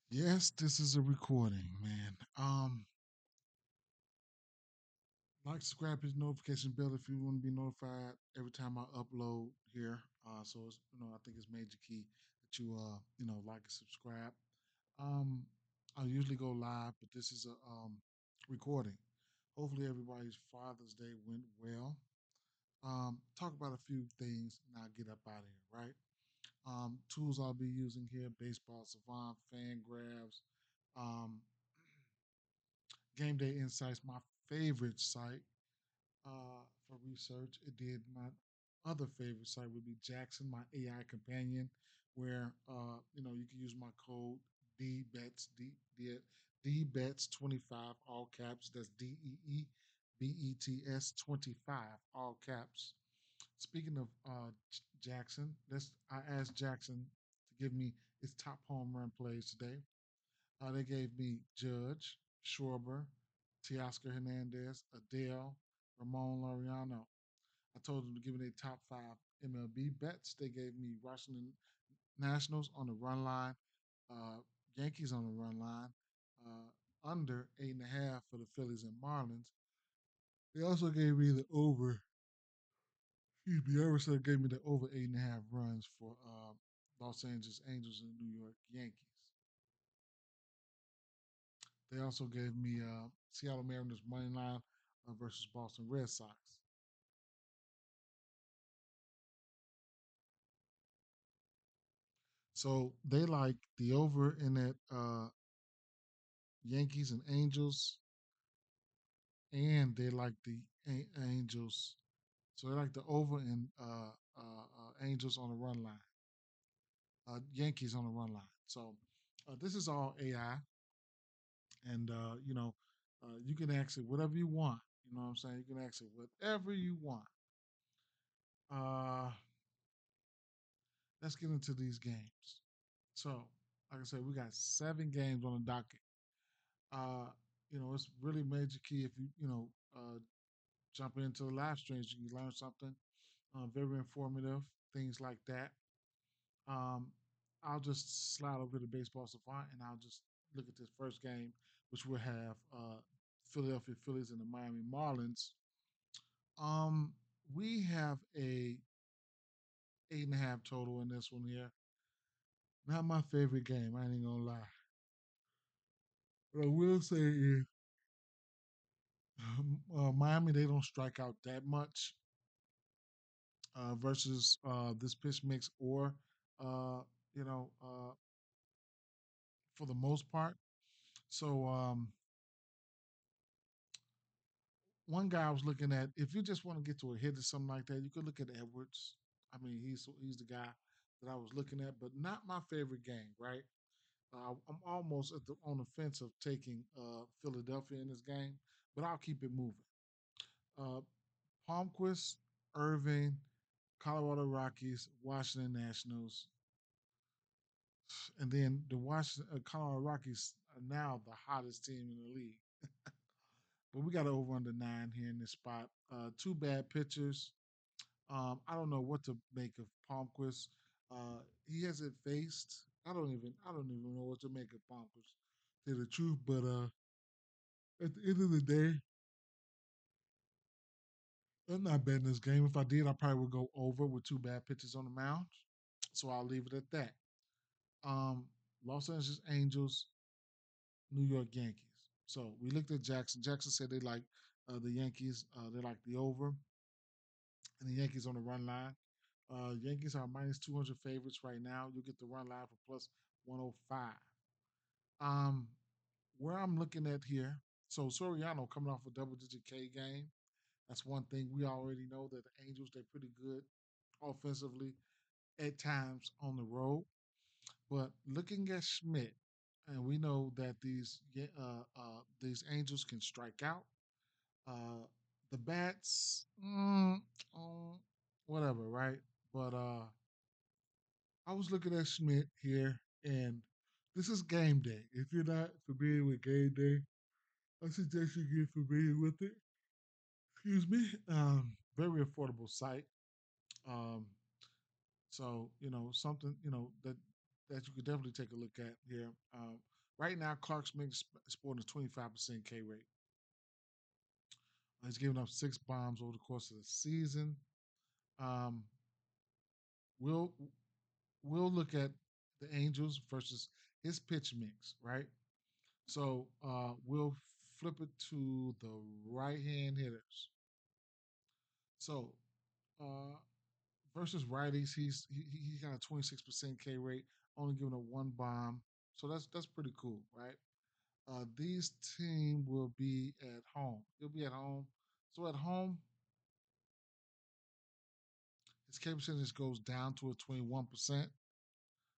Yes, this is a recording, man. Like, subscribe, his notification bell if you want to be notified every time I upload here. So it's, I think it's major key that you like and subscribe. Um, I usually go live, but this is a recording. Hopefully, everybody's Father's Day went well. Talk about a few things, and I'll get up out of here. Right. Tools I'll be using here: Baseball Savant, Fan Grabs, um, Game Day Insights, my favorite site for research. It did my other favorite site would be Jackson, my AI companion, where you can use my code DBETS DBETS 25 all caps. That's DEEBETS 25 all caps. Speaking of Jackson, I asked Jackson to give me his top home run plays today. They gave me Judge, Schwarber, Teoscar Hernandez, Adele, Ramon Laureano. I told them to give me their top five MLB bets. They gave me Washington Nationals on the run line, uh, Yankees on the run line, under 8.5 for the Phillies and Marlins. They also gave me the over. Excuse me, Everson gave me the over 8.5 runs for Los Angeles Angels and New York Yankees. They also gave me Seattle Mariners money line versus Boston Red Sox. So they like the over in that Yankees and Angels, and they like the Angels. So they like the over in Angels on the run line, Yankees on the run line. So this is all AI, and you can ask it whatever you want. You know what I'm saying? You can ask it whatever you want. Uh, let's get into these games. So, like I said, we got 7 games on the docket. Uh, it's really major key if you jump into the live streams, you can learn something very informative, things like that. Um, I'll just slide over to Baseball Savant and I'll just look at this first game, which will have Philadelphia Phillies and the Miami Marlins. Um, we have a 8.5 total in this one here. Not my favorite game. I ain't gonna lie. What I will say is Miami, they don't strike out that much versus this pitch mix, or uh, you know, uh, for the most part. So one guy I was looking at, if you just want to get to a hit or something like that, you could look at Edwards. I mean, he's the guy that I was looking at, but not my favorite game. Right? I'm almost on the fence of taking Philadelphia in this game, but I'll keep it moving. Uh, Palmquist, Irving, Colorado Rockies, Washington Nationals, and then the Washington Colorado Rockies are now the hottest team in the league. But we got to over under 9 here in this spot. Two bad pitchers. I don't know what to make of Palmquist. He hasn't faced. I don't even know what to make of Palmquist. To tell the truth, but at the end of the day, I'm not betting this game. If I did, I probably would go over with two bad pitchers on the mound. So I'll leave it at that. Um, Los Angeles Angels, New York Yankees. So we looked at Jackson. Jackson said they like the Yankees. They like the over, and the Yankees on the run line. Yankees are minus 200 favorites right now. You'll get the run line for plus 105. Um, where I'm looking at here, so Soriano coming off a double digit K game. That's one thing we already know that the Angels, they're pretty good offensively at times on the road. But looking at Schmidt, and we know that these Angels can strike out. Uh, the bats, whatever, right? But I was looking at Schmidt here, and this is game day. If you're not familiar with game day, I suggest you get familiar with it. Excuse me. Very affordable site. Um, so something that you could definitely take a look at here. Right now, Clark Smith is sporting a 25% K rate. He's given up 6 bombs over the course of the season. Um, we'll we'll look at the Angels versus his pitch mix, right? So we'll flip it to the right hand hitters. So uh, versus righties, he got a 26% K rate, only giving up 1 bomb. So that's pretty cool, right? These team will be at home. He'll be at home. So at home, his K percentage goes down to a 21%.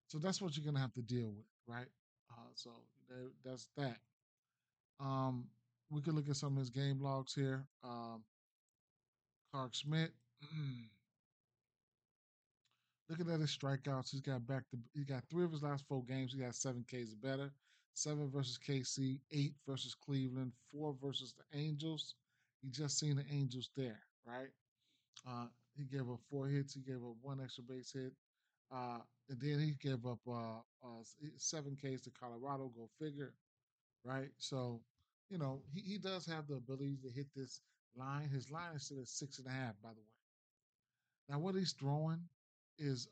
So that's what you're gonna have to deal with, right? So that's that. Um, we could look at some of his game logs here. Clark Schmidt. Looking at his strikeouts, he got 3 of his last 4 games. He got 7 Ks or better. 7 versus KC, 8 versus Cleveland, 4 versus the Angels. He just seen the Angels there, right? Uh, he gave up 4 hits. He gave up 1 extra base hit. Uh, and then he gave up 7 Ks to Colorado. Go figure, right? So, he does have the ability to hit this line. His line is still at 6.5, by the way. Now, what he's throwing is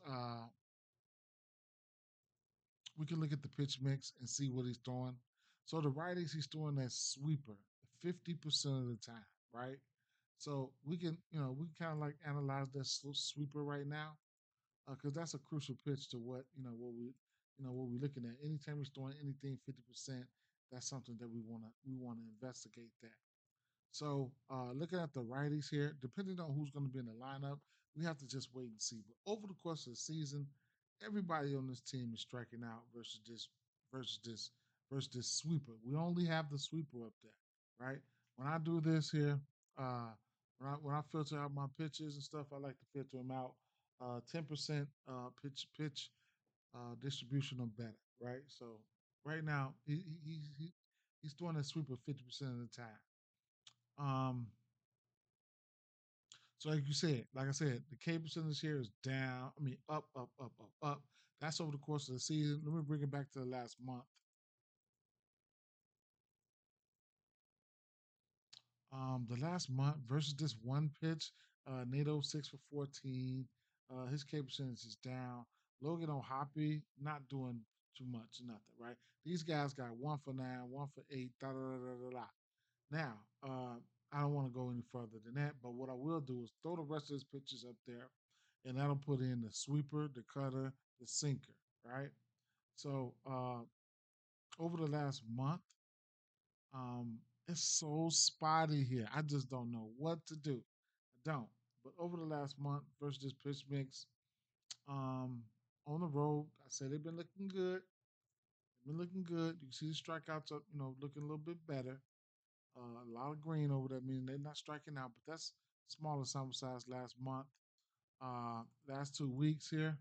we can look at the pitch mix and see what he's throwing. So the righties, he's throwing that sweeper 50% of the time, right? So we can kind of like analyze that sweeper right now because that's a crucial pitch to what we're looking at. Anytime he's throwing anything 50%, that's something that we want to investigate that. So looking at the righties here, depending on who's going to be in the lineup, we have to just wait and see. But over the course of the season, everybody on this team is striking out versus this versus this sweeper. We only have the sweeper up there, right? When I do this here, uh, when I filter out my pitches and stuff, I like to filter them out 10% pitch distribution or better, right? So right now he's throwing that sweeper 50% of the time. Um, so like I said, the K percentage here is down. I mean, up, up, up, up, up. That's over the course of the season. Let me bring it back to the last month. The last month versus this one pitch, NATO 6 for 14. His K percentage is down. Logan O'Hoppe not doing too much, nothing, right? These guys got 1 for 9, 1 for 8, da da da da da. Now, I don't want to go any further than that, but what I will do is throw the rest of his pitches up there, and that'll put in the sweeper, the cutter, the sinker, right? So over the last month, it's so spotty here. I just don't know what to do. I don't. But over the last month versus this pitch mix, um, on the road, I say they've been looking good. They've been looking good. You can see the strikeouts are, looking a little bit better. A lot of green over there, meaning they're not striking out, but that's smaller sample size last month. Last 2 weeks here,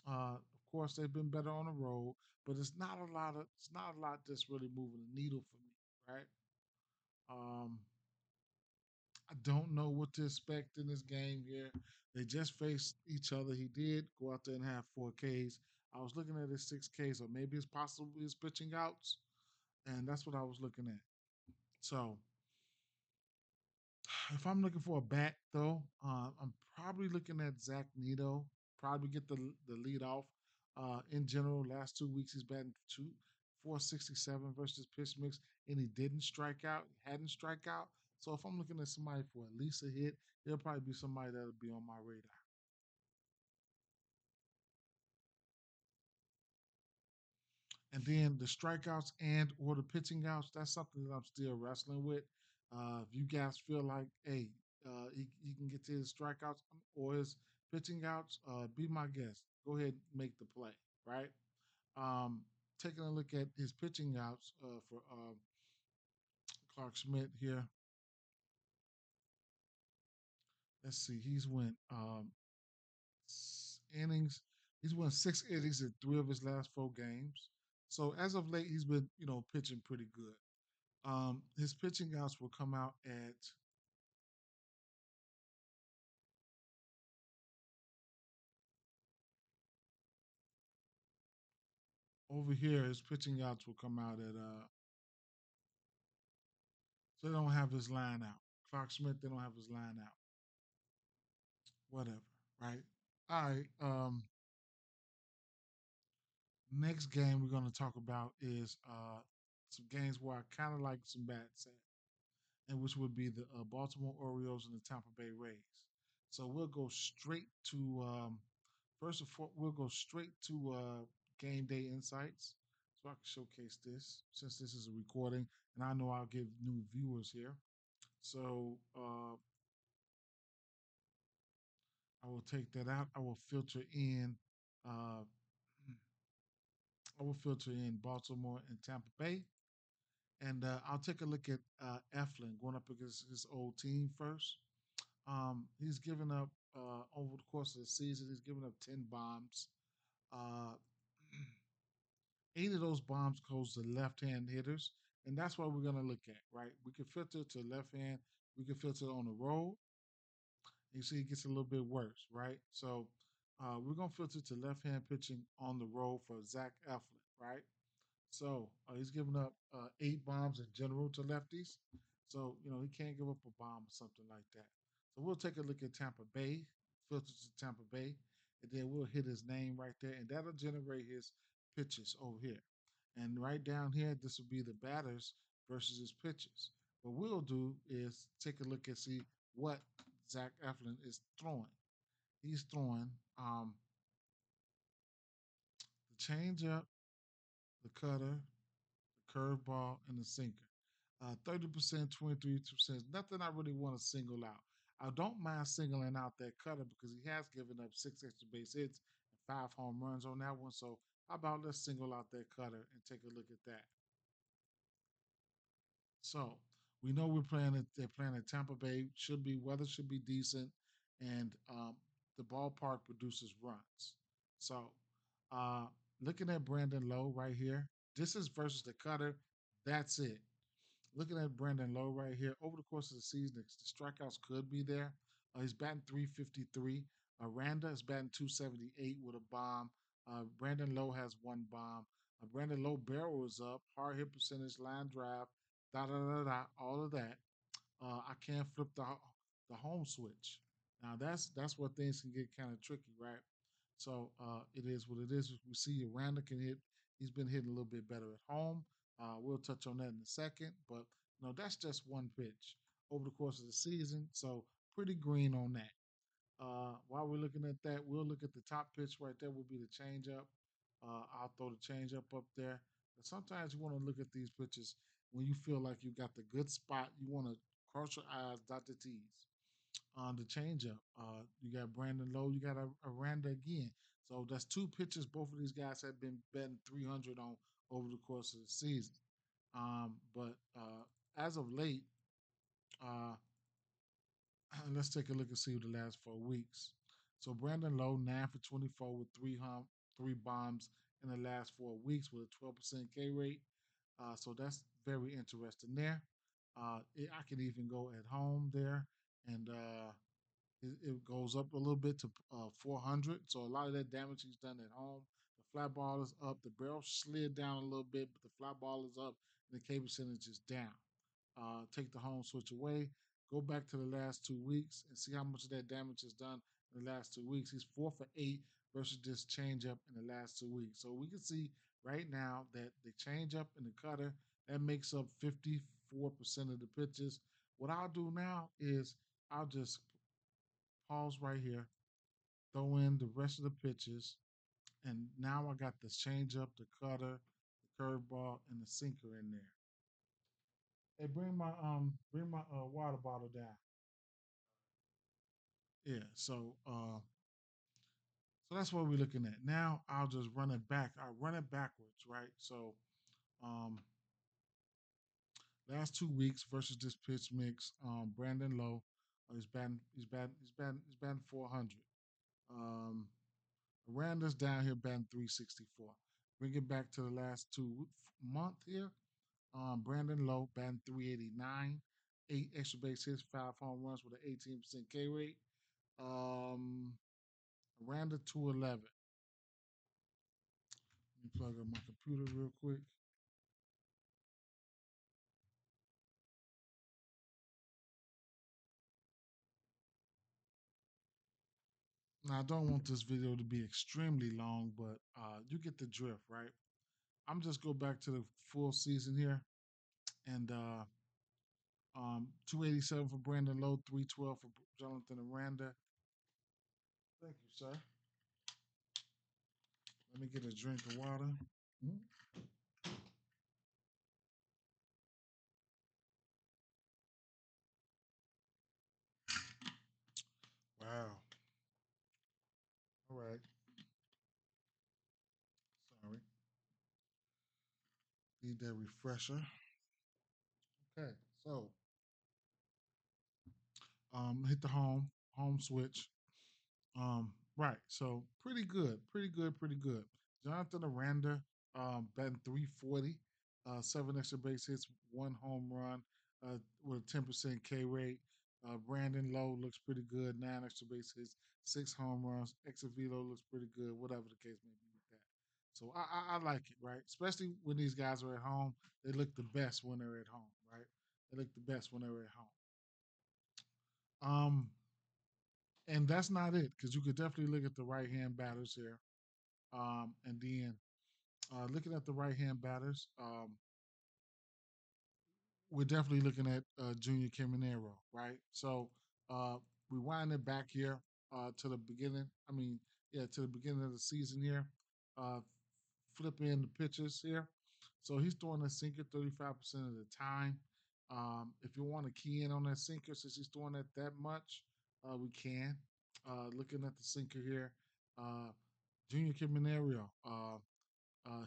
of course they've been better on the road, but it's not a lot that's really moving the needle for me, right? Um, I don't know what to expect in this game here. They just faced each other. He did go out there and have 4 Ks. I was looking at his 6 Ks, or maybe it's possible his pitching outs, and that's what I was looking at. So if I'm looking for a bat, though, I'm probably looking at Zach Neto. Probably get the lead off. In general, last 2 weeks he's batting 467 versus pitch mix, and he didn't strike out. He hadn't strike out. So if I'm looking at somebody for at least a hit, it'll probably be somebody that'll be on my radar. And then the strikeouts and or the pitching outs, that's something that I'm still wrestling with. If you guys feel like, hey, he can get to his strikeouts or his pitching outs, be my guest. Go ahead and make the play, right? Um, Taking a look at his pitching outs for Clark Schmidt here. Let's see, he's went innings. He's won 6 innings in 3 of his last 4 games. So as of late, he's been pitching pretty good. His pitching outs will come out at over here, his pitching outs will come out at so they don't have his line out. Clark Smith, they don't have his line out. Whatever, right? All right. Next game we're gonna talk about is some games where I kind of like some bats at, and which would be the Baltimore Orioles and the Tampa Bay Rays. So we'll go straight to first of all, we'll go straight to game day insights, so I can showcase this since this is a recording, and I know I'll give new viewers here. So I will take that out. I will filter in. Uh, I will filter in Baltimore and Tampa Bay, and I'll take a look at Eflin going up against his old team first. He's given up over the course of the season. He's given up 10 bombs. Uh, 8 of those bombs goes to left-hand hitters, and that's what we're gonna look at, right? We can filter to left hand. We can filter on the road. You see, it gets a little bit worse, right? So we're gonna filter to left-hand pitching on the road for Zach Eflin, right? So he's giving up 8 bombs in general to lefties. So he can't give up a bomb or something like that. So we'll take a look at Tampa Bay, filter to Tampa Bay, and then we'll hit his name right there, and that'll generate his pitches over here. And right down here, this will be the batters versus his pitches. What we'll do is take a look and see what Zach Eflin is throwing. He's throwing the changeup, the cutter, the curveball, and the sinker. 30%, 23%. Nothing I really want to single out. I don't mind singling out that cutter because he has given up 6 extra base hits and 5 home runs on that one. So how about let's single out that cutter and take a look at that. So we know they're playing at Tampa Bay. Weather should be decent, and the ballpark produces runs. So uh, looking at Brandon Lowe right here, this is versus the cutter. That's it. Looking at Brandon Lowe right here, over the course of the season, the strikeouts could be there. He's batting 353. Aranda is batting 278 with a bomb. Brandon Lowe has 1 bomb. Brandon Lowe barrel is up, hard hit percentage, line drive, da da da da, all of that. I can't flip the home switch. Now that's where things can get kind of tricky, right? So it is what it is. We see Aranda can hit. He's been hitting a little bit better at home. We'll touch on that in a second, but that's just one pitch over the course of the season. So pretty green on that. While we're looking at that, we'll look at the top pitch right there. Will be the changeup. I'll throw the changeup up there. But sometimes you want to look at these pitches when you feel like you got the good spot. You want to cross your eyes, dot the T's. On the changeup, you got Brandon Lowe. You got Aranda again. So that's 2 pitches. Both of these guys have been betting 300 on over the course of the season. But as of late, uh, let's take a look and see the last 4 weeks. So Brandon Lowe 9 for 24 with 3 bombs in the last 4 weeks with a 12% K rate. So that's very interesting there. I can even go at home there, and it goes up a little bit to 400. So a lot of that damage he's done at home. The fly ball is up. The barrel slid down a little bit, but the fly ball is up, and the K percentage is down. Take the home switch away. Go back to the last 2 weeks and see how much of that damage is done in the last 2 weeks. He's 4 for 8 versus this changeup in the last 2 weeks. So we can see right now that the changeup and the cutter that makes up 54% of the pitches. What I'll do now is I'll just pause right here, throw in the rest of the pitches, and now I got the changeup, the cutter, the curveball, and the sinker in there. Hey, bring my water bottle down. Yeah, so that's what we're looking at. Now I'll just run it back. I run it backwards, right? So um last 2 weeks versus this pitch mix, Brandon Lowe, he's batting 400. Um Aranda's down here batting 364. Bring it back to the last month here. Brandon Lowe batting 389, 8 extra base hits, 5 home runs with an 18% K rate. Um, Aranda 211. Let me plug up my computer real quick. Now, I don't want this video to be extremely long, but you get the drift, right? I'm just go back to the full season here, and 287 for Brandon Lowe, 312 for Jonathan Aranda. Thank you, sir. Let me get a drink of water. Mhm. Wow. All right. Sorry. Need that refresher. Okay. So, hit the home switch. Right. So pretty good, pretty good, pretty good. Jonathan Aranda, batting 340, seven extra base hits, one home run, with a 10% K rate. Brandon Lowe looks pretty good, nine extra base hits, six home runs. Exavito looks pretty good, whatever the case may be with that. So I like it, right? Especially when these guys are at home, they look the best when they're at home, right? They look the best when they're at home. And that's not it, because you could definitely look at the right hand batters here. And then looking at the right hand batters, we're definitely looking at Junior Caminero, right? So rewind it back here to the beginning. I mean, yeah, to the beginning of the season here. Uh, Flip in the pitches here. So he's throwing a sinker 35% of the time. If you want to key in on that sinker, since he's throwing it that much, we can. Looking at the sinker here, uh, Junior Caminero.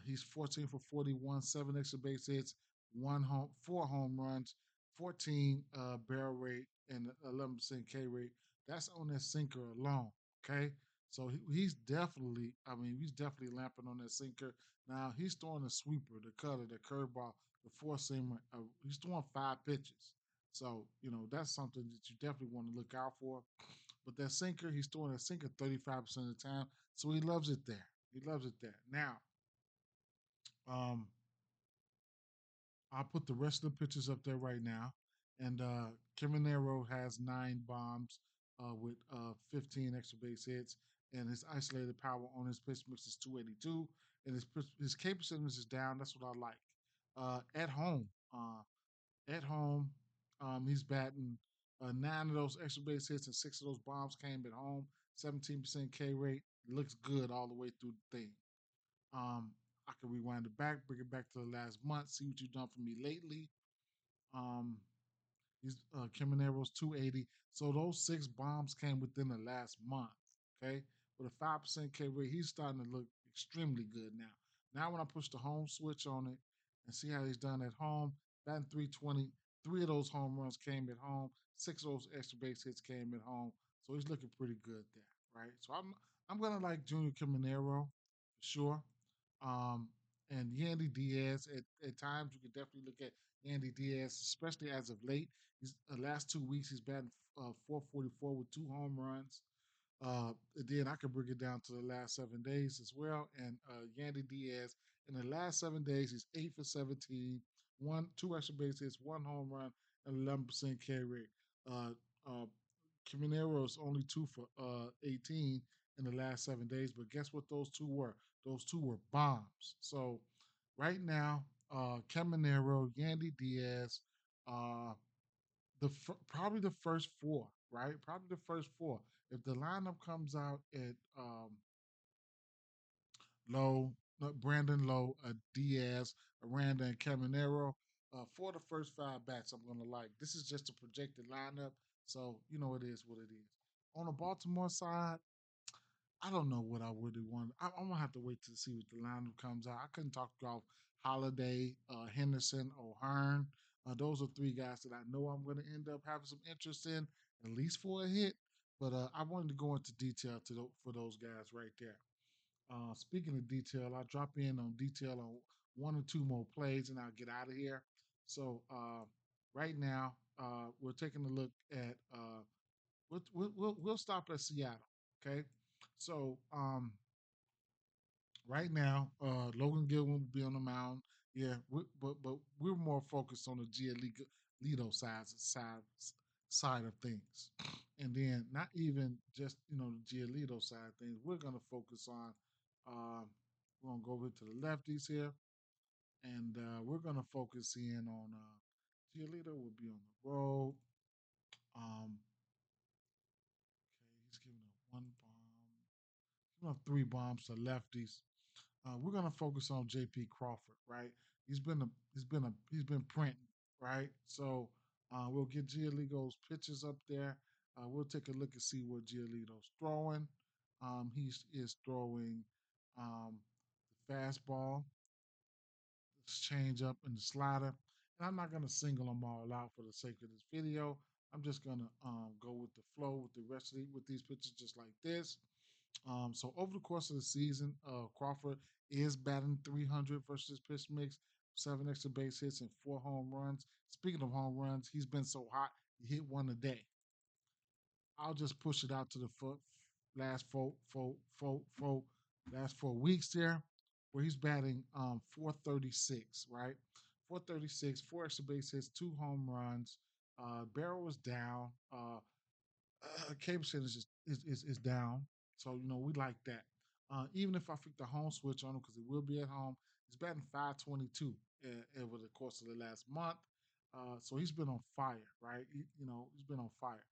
He's 14 for 41, seven extra base hits, four home runs, 14 barrel rate, and 11% K rate. That's on that sinker alone. Okay, so he's definitely, I mean, he's definitely lamping on that sinker. Now he's throwing a sweeper, the cutter, the curveball, the four seamer. He's throwing five pitches. So that's something that you definitely want to look out for. But that sinker, he's throwing a sinker 35% of the time, so he loves it there. He loves it there. Now, um, I'll put the rest of the pictures up there right now. And Caminero has nine bombs with 15 extra base hits, and his isolated power on his pitch mix is 282, and his K percentage is down. That's what I like. At home, he's batting nine of those extra base hits, and six of those bombs came at home. 17% K rate, looks good all the way through the thing. Um, I can rewind it back, bring it back to the last month, see what you've done for me lately. Um, he's Caminero's 280. So those six bombs came within the last month. Okay, with a 5% K rate, he's starting to look extremely good now. Now when I push the home switch on it and see how he's done at home, batting 320. Three of those home runs came at home. Six of those extra base hits came at home. So he's looking pretty good there, right? So I'm gonna like Junior Caminero for sure. Um, and Yandy Diaz, at times you can definitely look at Yandy Diaz, especially as of late. He's the last 2 weeks he's batting 444 with two home runs. Then I could bring it down to the last 7 days as well. And Yandy Diaz in the last 7 days he's 8 for 17, two extra base hits, one home run, and 11% K rate. Uh, uh, Caminero is only 2 for 18 in the last 7 days, but guess what those two were? Those two were bombs. So right now, Caminero, Yandy Diaz, uh, probably the first four, right? Probably the first four. If the lineup comes out at Lowe, Brandon Lowe, Diaz, Aranda, and Caminero, for the first five bats, I'm gonna like. This is just a projected lineup, so it is what it is. On the Baltimore side, I don't know what I really want. I'm gonna have to wait to see what the lineup comes out. I couldn't talk off Holiday, Henderson, O'Hearn. Those are three guys that I know I'm gonna end up having some interest in, at least for a hit. But I wanted to go into detail for those guys right there. Speaking of detail, I'll drop in on detail on one or two more plays, and I'll get out of here. So right now, we're taking a look at. We'll stop at Seattle. Okay, so Right now, Logan Gill will be on the mound. Yeah, but we're more focused on the Giolito side of things, and then not even just the Giolito side of things. We're gonna focus on. Um, we're gonna go over to the lefties here, and we're gonna focus in on Giolito will be on the road. Um, okay, he's giving up one bomb. Giving up three bombs to lefties. We're gonna focus on J.P. Crawford, right? He's been printing, right? So we'll get Giolito's pitches up there. We'll take a look and see what Giolito's throwing. He is throwing um, the fastball, the changeup, and the slider. And I'm not gonna single them all out for the sake of this video. I'm just gonna go with the flow with the rest of with these pitches, just like this. So over the course of the season, Crawford is batting 300 versus pitch mix, 7 extra base hits and 4 home runs. Speaking of home runs, he's been so hot, he hit one a day. I'll just push it out to the last last 4 weeks there, where he's batting 436, right? 436, 4 extra base hits, 2 home runs. Barrel is down. K percentage is down. So we like that. Even if I flick the home switch on him because he will be at home, he's batting 522 over the course of the last month. So he's been on fire, right? He's been on fire.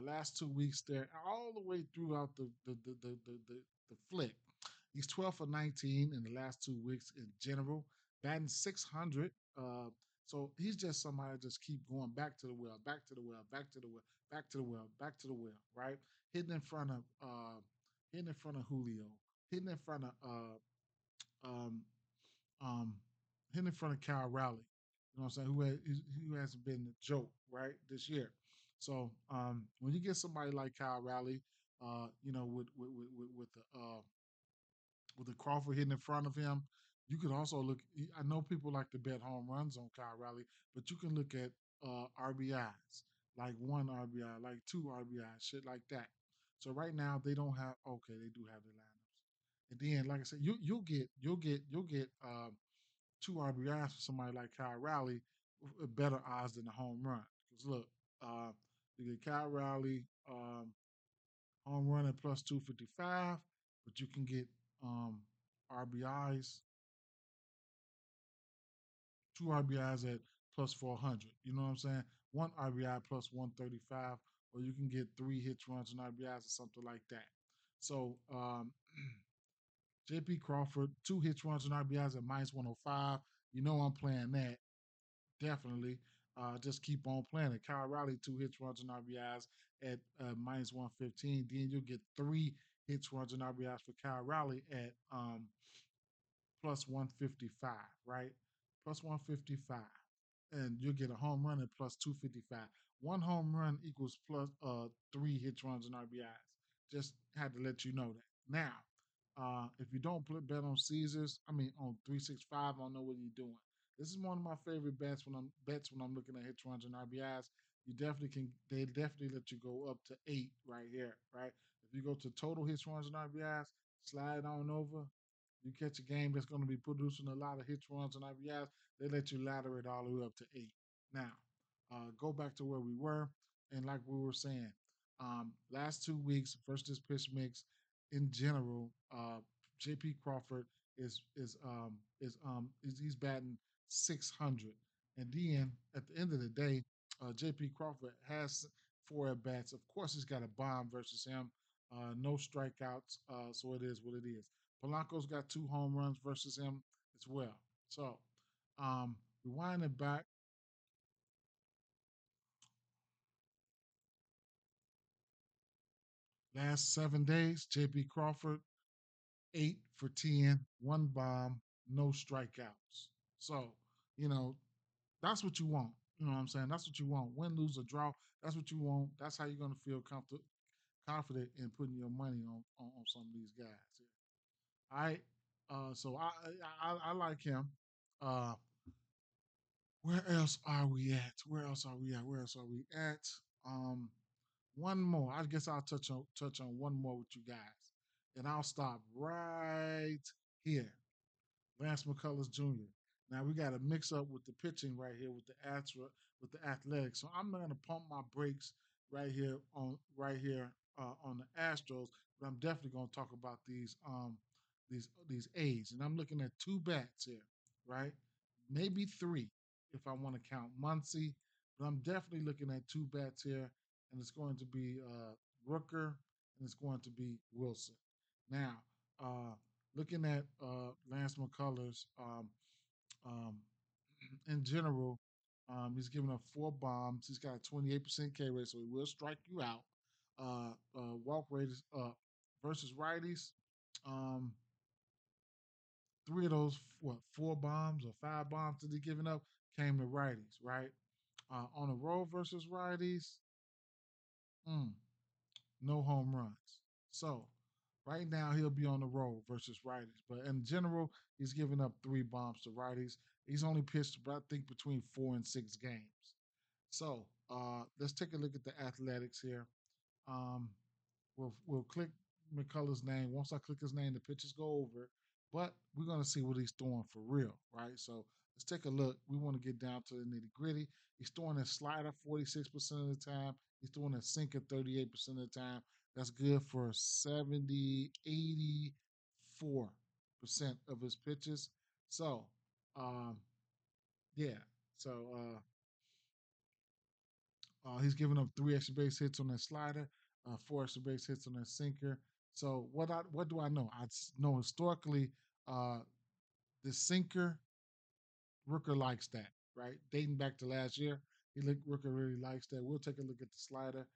Last 2 weeks there, all the way throughout the flick. He's 12 for 19 in the last 2 weeks in general, batting 600. So he's just somebody that just keep going back to the well, back to the well, back to the well, back to the well, back to the well, right? Hitting in front of hitting in front of Julio, hitting in front of um um hitting in front of Kyle Rowley. You know what I'm saying? Who hasn't been a joke, right, this year. So when you get somebody like Kyle Rowley, with the Crawford hitting in front of him. You could also look. I know people like to bet home runs on Kyle Raleigh, but you can look at RBIs, like one RBI, like two RBIs, shit like that. So right now they don't have. Okay, they do have the lineups, and then like I said, you'll get 2 RBIs for somebody like Kyle Raleigh with better odds than a home run. Because look, uh, you get Kyle Raleigh. Home run at plus 255, but you can get RBIs, 2 RBIs at plus 400. You know what I'm saying? One RBI plus 135, or you can get 3 hits, runs, and RBIs or something like that. So, JP Crawford, 2 hits, runs, and RBIs at minus 105. You know I'm playing that. Definitely. Just keep on playing it. Kyle Riley, 2 hits, runs, and RBIs at minus 115. Then you'll get 3 hits, runs, and RBIs for Kyle Riley at plus 155, right? Plus 155. And you'll get a home run at plus 255. One home run equals plus 3 hits, runs, and RBIs. Just had to let you know that. Now, if you don't bet on Caesars, I mean on 365, I don't know what you're doing. This is one of my favorite bets when I'm looking at hits, runs, and RBIs. You definitely can. They definitely let you go up to 8 right here, right? If you go to total hits, runs, and RBIs, slide on over. You catch a game that's going to be producing a lot of hits, runs, and RBIs. They let you ladder it all the way up to 8. Now, go back to where we were, and like we were saying, last 2 weeks versus this pitch mix in general, J.P. Crawford is he's batting 600, and then at the end of the day, J.P. Crawford has 4 at bats. Of course, he's got a bomb versus him. No strikeouts, so it is what it is. Polanco's got 2 home runs versus him as well. So, rewinding back, last 7 days, J.P. Crawford 8 for 10, one bomb, no strikeouts. So, you know, that's what you want. You know what I'm saying? That's what you want. Win, lose, or draw. That's what you want. That's how you're gonna feel confident in putting your money on some of these guys. Yeah. All right. So I like him. Uh, where else are we at? Where else are we at? Where else are we at? Um, one more. I guess I'll touch on one more with you guys, and I'll stop right. here. Lance McCullers Jr. Now we got to mix up with the pitching right here with the athletics. So I'm going to pump my brakes right here on the Astros, but I'm definitely going to talk about these A's, and I'm looking at two bats here, right? Maybe three if I want to count Muncy, but I'm definitely looking at two bats here, and it's going to be Rooker and it's going to be Wilson. Now, uh, looking at Lance McCullers, um, in general, he's given up four bombs. He's got a 28% K rate, so he will strike you out. Walk rate is up versus righties. Um, three of those, what, four bombs or five bombs that he given up came to righties, right? On a roll versus righties, mm, no home runs. So right now he'll be on the road versus righties, but in general he's given up three bombs to righties. He's only pitched, I think, between 4 and 6 games. So let's take a look at the athletics here. Um, we'll click McCullough's name. Once I click his name, the pitches go over. But we're gonna see what he's throwing for real, right? So let's take a look. We want to get down to the nitty gritty. He's throwing a slider 46% of the time. He's throwing a sinker 38% of the time. That's good for 70, 84% of his pitches. So, um, yeah. So he's given up three extra base hits on that slider, four extra base hits on that sinker. So what do I know? Know historically uh, the sinker Rooker likes that, right? Dating back to last year, Rooker really likes that. We'll take a look at the slider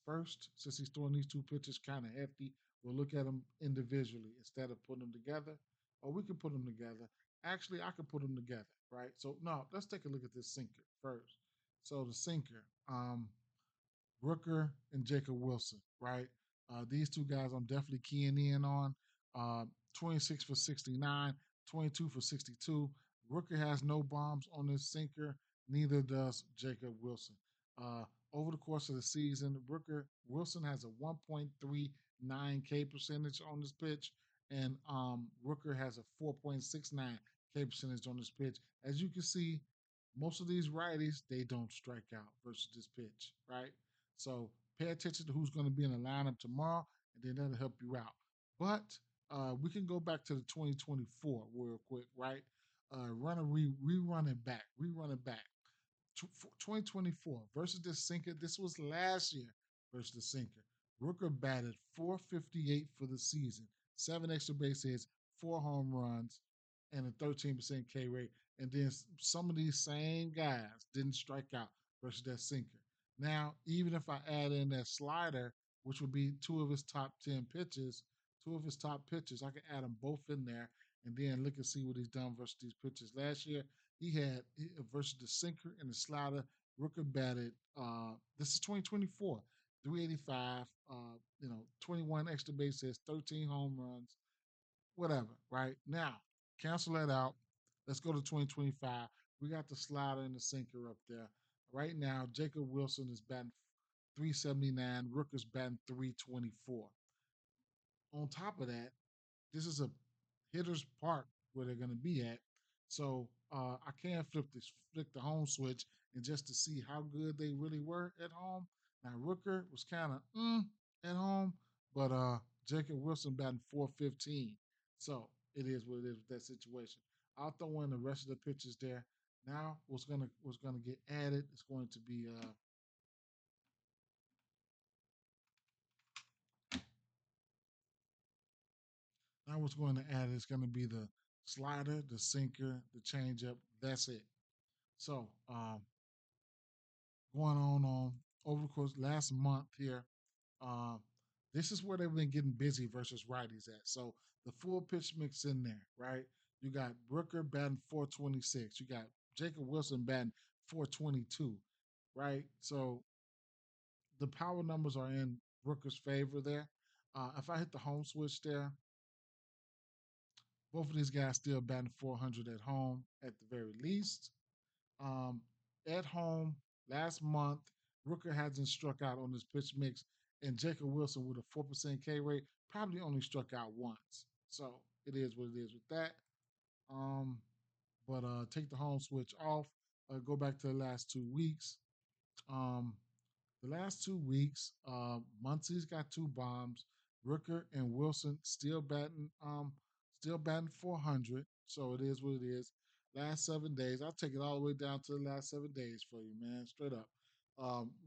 first, since he's throwing these two pitches kind of hefty. We'll look at them individually instead of putting them together, or we can put them together. Actually, I could put them together, right? So no, let's take a look at this sinker first. So the sinker, Rooker and Jacob Wilson, right? These two guys I'm definitely keying in on. Uh, 26 for 69, 22 for 62. Rooker has no bombs on this sinker, neither does Jacob Wilson. Uh, Over the course of the season, Rooker Wilson has a 1.39 K percentage on this pitch, and Rooker has a 4.69 K percentage on this pitch. As you can see, most of these righties they don't strike out versus this pitch, right? So pay attention to who's going to be in the lineup tomorrow, and then that'll help you out. But we can go back to the 2024 real quick, right? Rerun it back, rerun it back. 2024 versus the sinker. This was last year versus the sinker. Rooker batted 458 for the season, seven extra base hits, four home runs, and a 13% K rate. And then some of these same guys didn't strike out versus that sinker. Now, even if I add in that slider, which would be two of his top 10 pitches, two of his top pitches, I can add them both in there and then look and see what he's done versus these pitches. Last year, versus the sinker and the slider. Rooker batted. This is 2024. 385. 21 extra base hits, 13 home runs, whatever. Right now, cancel that out. Let's go to 2025. We got the slider and the sinker up there. Right now, Jacob Wilson is batting 379. Rooker's batting 324. On top of that, this is a hitter's park where they're going to be at. So I can flick the home switch and just to see how good they really were at home. Now Rooker was kind of at home, but Jacob Wilson batting 415. So it is what it is with that situation. I'll throw in the rest of the pitches there. Now what's gonna get added is going to be now what's going to add is going to be the slider, the sinker, the changeup. That's it. So going on over the course last month here. Um, this is where they've been getting busy versus righties at. So the full pitch mix in there, right? You got Brooker batting 426. You got Jacob Wilson batting 422, right? So the power numbers are in Brooker's favor there. If I hit the home switch there, both of these guys still batting 400 at home at the very least. Um, at home last month, Rooker hasn't struck out on this pitch mix, and Jacob Wilson with a 4% K rate probably only struck out once. So it is what it is with that. Um, but take the home switch off. Go back to the last 2 weeks. Um, the last 2 weeks, Muncie's got two bombs. Rooker and Wilson still batting 400. So it is what it is. Last 7 days, I'll take it all the way down to the last 7 days for you, man. Straight up.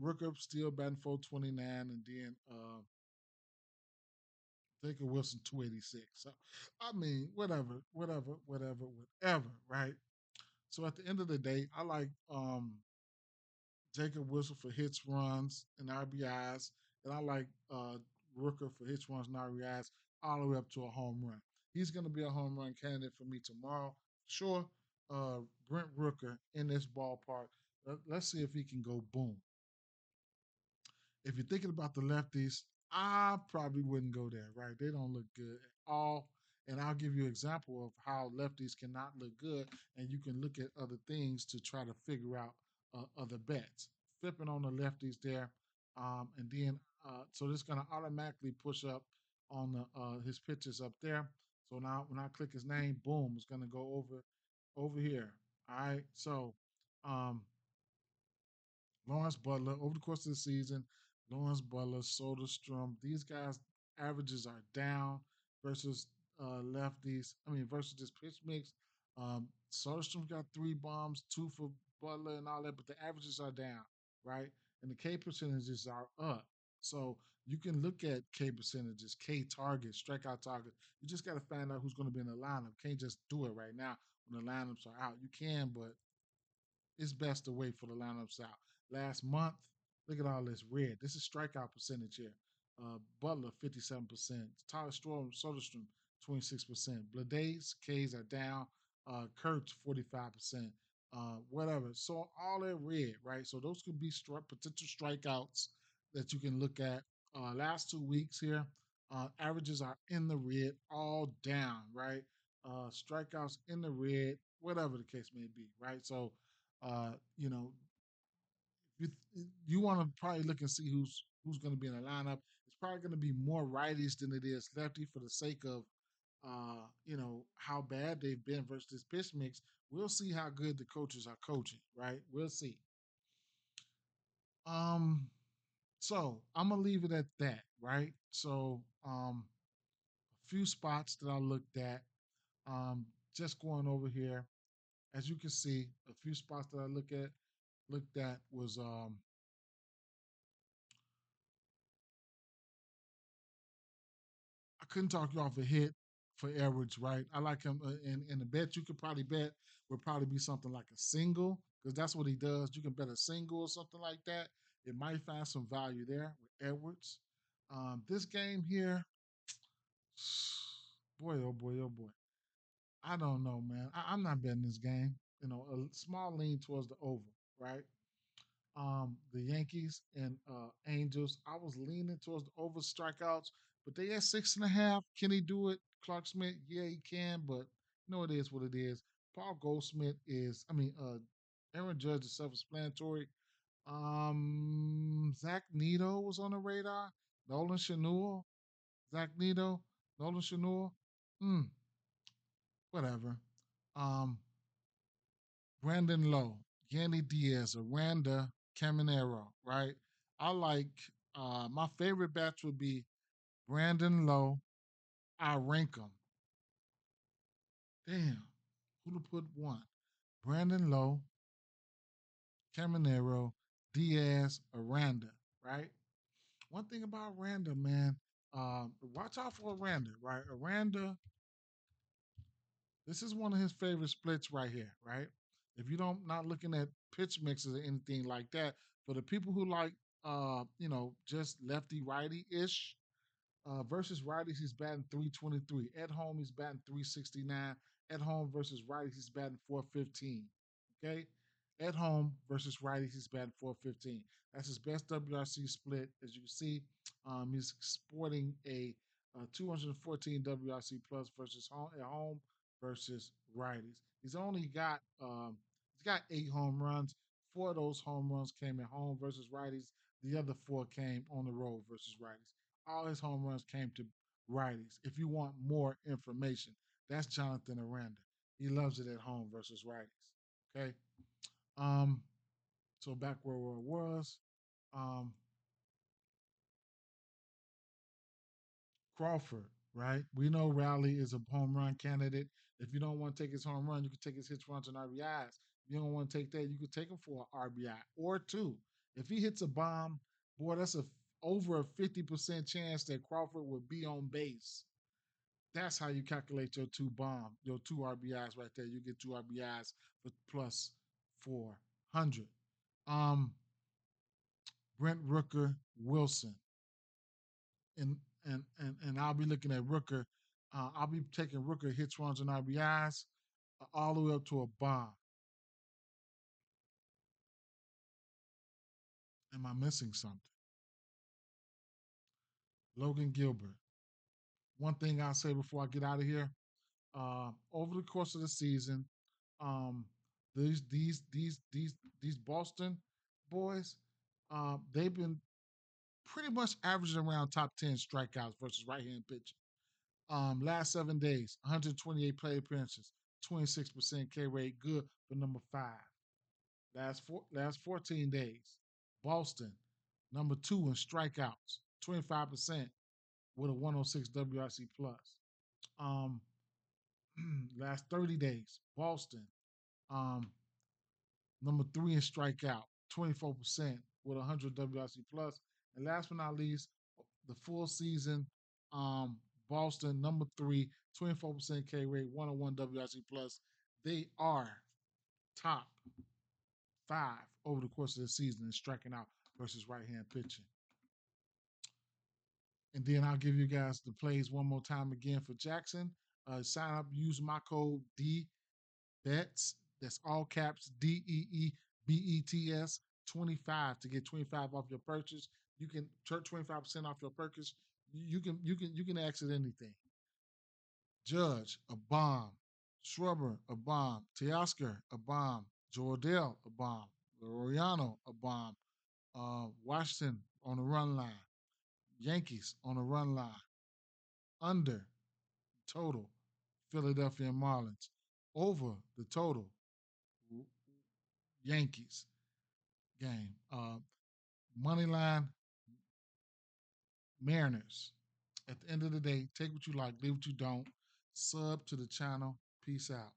Rooker still batting 429, and then Jacob Wilson 286. So I mean, whatever, right? So at the end of the day, I like Jacob Wilson for hits, runs, and RBIs, and I like Rooker for hits, runs, and RBIs all the way up to a home run. He's going to be a home run candidate for me tomorrow. Sure, Brent Rooker in this ballpark. Let's see if he can go boom. If you're thinking about the lefties, I probably wouldn't go there, right? They don't look good at all. And I'll give you an example of how lefties cannot look good, and you can look at other things to try to figure out other bets. Flipping on the lefties there, and then so this is going to automatically push up on the his pitches up there. So now when I click his name, boom, it's going to go over here. All right, so um, Lawrence Butler, over the course of the season, Lawrence Butler, Soderstrom, these guys' averages are down versus lefties. I mean, versus this pitch mix. Soderstrom's got three bombs, two for Butler and all that, but the averages are down, right? And the K percentages are up. So you can look at K percentages, K targets, strikeout targets. You just got to find out who's going to be in the lineup. Can't just do it right now when the lineups are out. You can, but it's best to wait for the lineups out. Last month, look at all this red. This is strikeout percentage here. Butler, 57%. Tyler Soderstrom, 26%. Blades, K's are down. Kurtz, 45%. Whatever. So all that red, right? So those could be potential strikeouts that you can look at. Last 2 weeks here, averages are in the red, all down, right? Strikeouts in the red, whatever the case may be, right? So you know, you you want to probably look and see who's going to be in the lineup. It's probably going to be more righties than it is lefty for the sake of how bad they've been versus this pitch mix. We'll see how good the coaches are coaching, right? We'll see. Um, so I'm gonna leave it at that, right? So a few spots that I looked at. Just going over here, as you can see, a few spots that I looked at was I couldn't talk you off a hit for Edwards, right? I like him, and the bet you could probably bet would probably be something like a single because that's what he does. You can bet a single or something like that. It might find some value there with Edwards. This game here, boy, oh boy, oh boy. I don't know, man. I'm not betting this game. A small lean towards the over, right? The Yankees and Angels. I was leaning towards the over strikeouts, but they at 6.5. Can he do it? Clark Smith, yeah, he can, but it is what it is. Paul Goldschmidt is, Aaron Judge is self-explanatory. Zach Neto was on the radar. Nolan Shanua, Zach Neto, Nolan Shanua. Hmm, whatever. Um, Brandon Lowe, Yandy Diaz, Aranda Caminero, right? I like my favorite bats would be Brandon Lowe. I rank them. Damn, who to put one? Brandon Lowe, Caminero, Diaz, Aranda, right? One thing about Aranda, man, watch out for Aranda, right? Aranda, this is one of his favorite splits right here, right? If you don't not looking at pitch mixes or anything like that, for the people who like just lefty righty ish, versus righties, he's batting 323. At home, he's batting 369. At home versus righties, he's batting 415. Okay? At home versus righties, he's batting 415. That's his best WRC split. As you can see, he's sporting a 214 WRC plus versus home at home versus righties. He's got 8 home runs. 4 of those home runs came at home versus righties. The other 4 came on the road versus righties. All his home runs came to righties. If you want more information, That's Jonathan Aranda. He loves it at home versus righties. Okay. Um, so back where I was, um, Crawford, right? We know Rowley is a home run candidate. If you don't want to take his home run, you can take his hits, runs, and RBIs. If you don't want to take that, you could take him for an RBI or two. If he hits a bomb, boy, that's over a 50% chance that Crawford would be on base. That's how you calculate your two RBIs right there. You get two RBIs for plus 400. Um, Brent Rooker Wilson. And and I'll be looking at Rooker. I'll be taking Rooker hits, runs, and RBIs all the way up to a bomb. Am I missing something? Logan Gilbert. One thing I'll say before I get out of here: over the course of the season, um, these these these these these Boston boys, they've been pretty much averaging around top 10 strikeouts versus right-hand pitching. Last 7 days, 128 plate appearances, 26% K rate, good for number five. Last 14 days, Boston, number two in strikeouts, 25% with a 106 WRC plus. Um, last 30 days, Boston, um, number three in strikeout, 24% with 100 WRC plus. And last but not least, the full season, um, Boston, number three, 24% K rate, 101 WRC plus. They are top five over the course of the season in striking out versus right hand pitching. And then I'll give you guys the plays one more time again for Jackson. Sign up, use my code DBETS. That's all caps DEEBETS 25 to get 25 off your purchase. You can charge 25% off your purchase. You can exit anything. Judge, a bomb. Schwarber, a bomb. Teoscar, a bomb. Jordell, a bomb. Loriano, a bomb. Washington on the run line. Yankees on the run line. Under total. Philadelphia Marlins. Over the total. Yankees game. Money line. Mariners. At the end of the day, take what you like, leave what you don't. Sub to the channel. Peace out.